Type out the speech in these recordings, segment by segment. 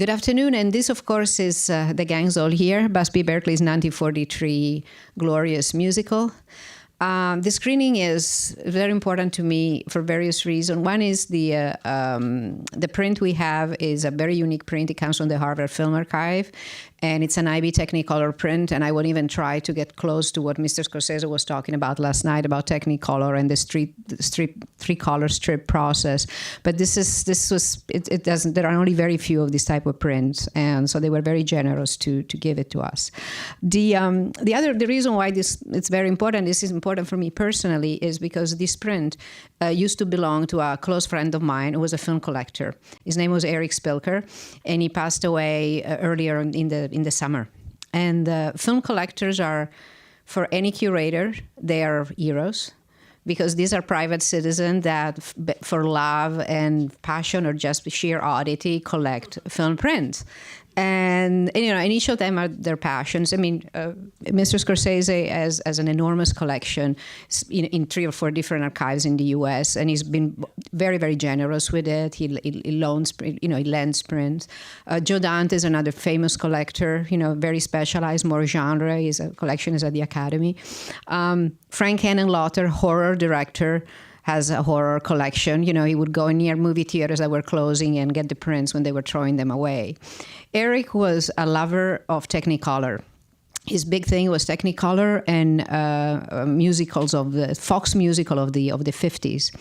Good afternoon, and this, of course, is The Gang's All Here, Busby Berkeley's 1943 glorious musical. The screening is very important to me for various reasons. One is the print we have is a very unique print. It comes from the Harvard Film Archive, and it's an IB Technicolor print, and I won't even try to get close to what Mr. Scorsese was talking about last night about Technicolor and the three-color strip process. But it doesn't. There are only very few of this type of prints, and so they were very generous to give it to us. The reason why it's very important. This is important for me personally, is because this print used to belong to a close friend of mine who was a film collector. His name was Eric Spilker, and he passed away earlier in the summer. And film collectors are, for any curator, they are heroes, because these are private citizens that, for love and passion or just sheer oddity, collect film prints. And each of them are their passions. I mean, Mr. Scorsese has an enormous collection in 3 or 4 different archives in the U.S., and he's been very, very generous with it. He loans, he lends prints. Joe Dante is another famous collector, very specialized, more genre. His collection is at the Academy. Frank Henenlotter, horror director, has a horror collection. He would go near movie theaters that were closing and get the prints when they were throwing them away. Eric was a lover of Technicolor. His big thing was Technicolor and musicals of the Fox musical of the 50s.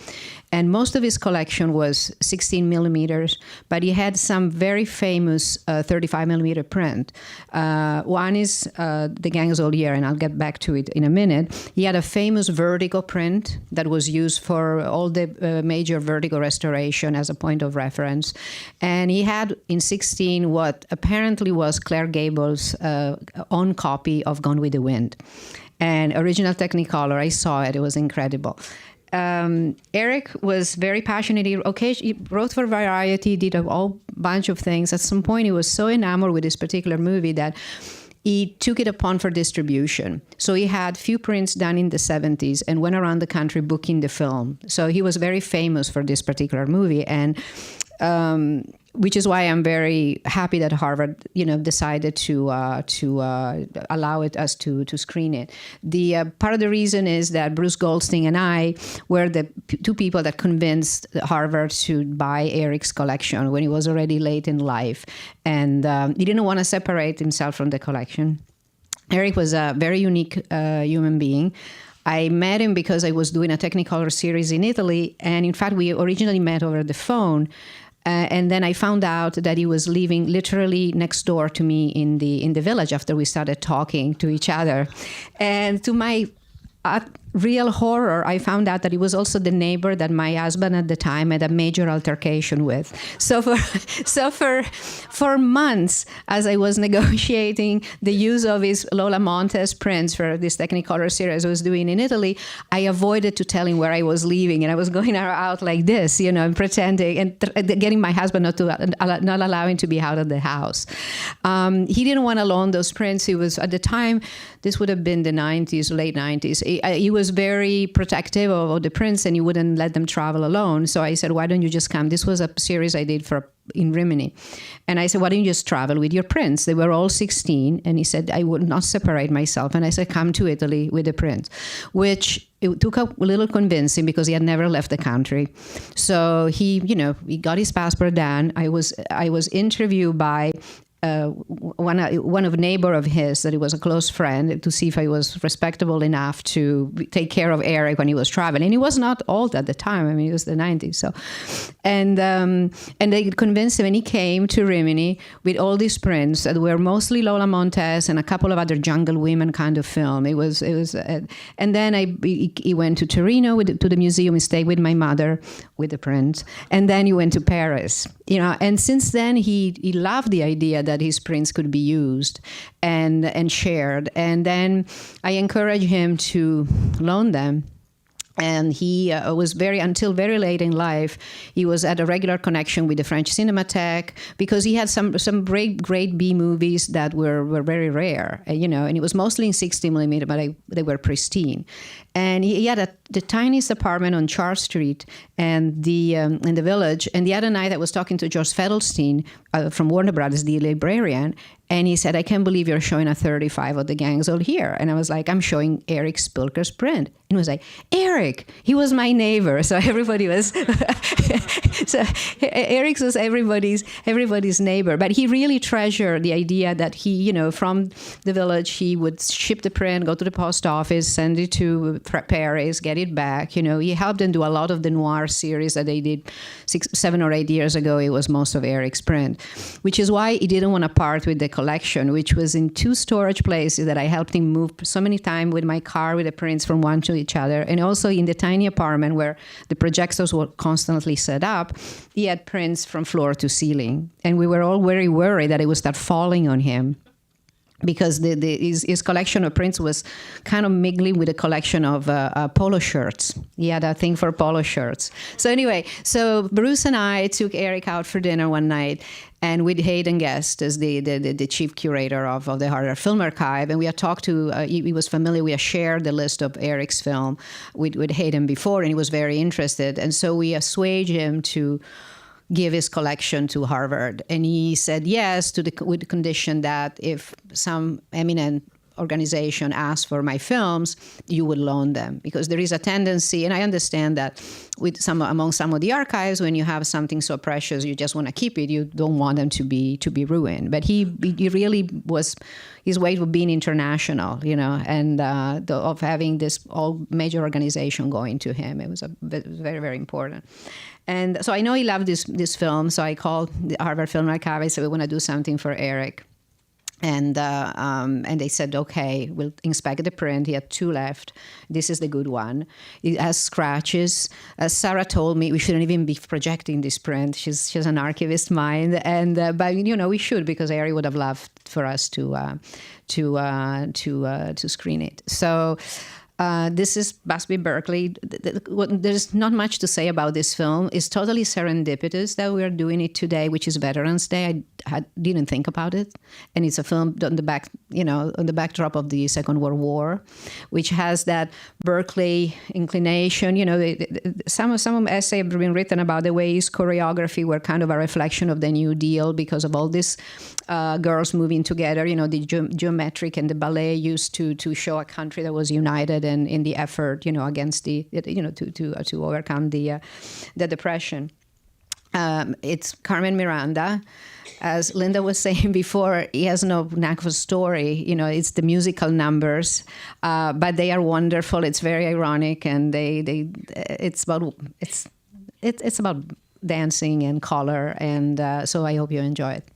And most of his collection was 16 millimeters, but he had some very famous 35 millimeter print. One is The Gang's All Here, and I'll get back to it in a minute. He had a famous Vertigo print that was used for all the major Vertigo restoration as a point of reference. And he had in 16 what apparently was Claire Gable's own copy of Gone with the Wind. And original Technicolor, I saw it, it was incredible. Eric was very passionate. He wrote for Variety, did a whole bunch of things. At some point, he was so enamored with this particular movie that he took it upon for distribution. So he had few prints done in the 70s and went around the country booking the film. So he was very famous for this particular movie, and which is why I'm very happy that Harvard, decided to allow us to screen it. The part of the reason is that Bruce Goldstein and I were the 2 people that convinced Harvard to buy Eric's collection when he was already late in life, and he didn't want to separate himself from the collection. Eric was a very unique human being. I met him because I was doing a Technicolor series in Italy, and in fact, we originally met over the phone. And then I found out that he was living literally next door to me in the village after we started talking to each other. And to my real horror, I found out that he was also the neighbor that my husband at the time had a major altercation with. So for months, as I was negotiating the use of his Lola Montez prints for this Technicolor series I was doing in Italy, I avoided to tell him where I was leaving, and I was going out like this, and pretending and getting my husband not allowing to be out of the house. He didn't want to loan those prints. He was, at the time, this would have been the 90s, late 90s. He was very protective of the prints, and he wouldn't let them travel alone. So I said, why don't you just come? This was a series I did in Rimini. And I said, why don't you just travel with your prints? They were all 16. And he said, I would not separate myself. And I said, come to Italy with the prints, which it took a little convincing because he had never left the country. So he got his passport done. I was interviewed by one of a neighbor of his that he was a close friend, to see if I was respectable enough to take care of Eric when he was traveling. And he was not old at the time. I mean, it was the 90s. So, and they convinced him, and he came to Rimini with all these prints that were mostly Lola Montez and a couple of other jungle women kind of film. It was, and then he went to Torino to the museum. He stayed with my mother with the prints, and then he went to Paris. And since then he loved the idea that his prints could be used and shared. And then I encouraged him to loan them. And he was until very late in life, he was at a regular connection with the French Cinematheque, because he had some great B movies that were very rare, and it was mostly in 60 millimeter, but they were pristine. And he had the tiniest apartment on Charles Street and in the village. And the other night I was talking to George Fedelstein from Warner Brothers, the librarian, and he said, "I can't believe you're showing a 35 of the gangs all here." And I was like, "I'm showing Eric Spilker's print." And he was like, "Eric, he was my neighbor." So everybody was, so Eric was everybody's neighbor. But he really treasured the idea that he, you know, from the village, he would ship the print, go to the post office, send it to Paris, get it back. You know, he helped them do a lot of the noir series that they did 7 or 8 years ago. It was most of Eric's print, which is why he didn't want to part with the collection, which was in 2 storage places that I helped him move so many times with my car with the prints from one to each other. And also in the tiny apartment where the projectors were constantly set up, he had prints from floor to ceiling. And we were all very worried that it would start falling on him, because his collection of prints was kind of mingling with a collection of polo shirts. He had a thing for polo shirts. So anyway, so Bruce and I took Eric out for dinner one night, and with Hayden Guest as the chief curator of the Harvard Film Archive, and we had talked to, he was familiar, we had shared the list of Eric's film with Hayden before, and he was very interested. And so we assuaged him to give his collection to Harvard. And he said yes with the condition that if some eminent organization asks for my films, you would loan them. Because there is a tendency, and I understand that with among some of the archives, when you have something so precious, you just want to keep it. You don't want them to be ruined. But he really was, his way of being international, you know, and of having this all major organization going to him. It was very, very important. And so I know he loved this film, so I called the Harvard Film Archive. I said, "We want to do something for Eric." And they said, "Okay, we'll inspect the print." He had 2 left. This is the good one. It has scratches. As Sarah told me, we shouldn't even be projecting this print. She's an archivist mind, and but you know we should, because Eric would have loved for us to screen it. So. This is Busby Berkeley. There's not much to say about this film. It's totally serendipitous that we are doing it today, which is Veterans Day. I didn't think about it, and it's a film on the backdrop of the Second World War, which has that Berkeley inclination. You know, some essays have been written about the way his choreography were kind of a reflection of the New Deal because of all these girls moving together. You know, the geometric and the ballet used to show a country that was united and in the effort, you know, against to overcome the depression. It's Carmen Miranda. As Linda was saying before, he has no knack for story. You know, it's the musical numbers, but they are wonderful. It's very ironic, and it's about dancing and color, and so I hope you enjoy it.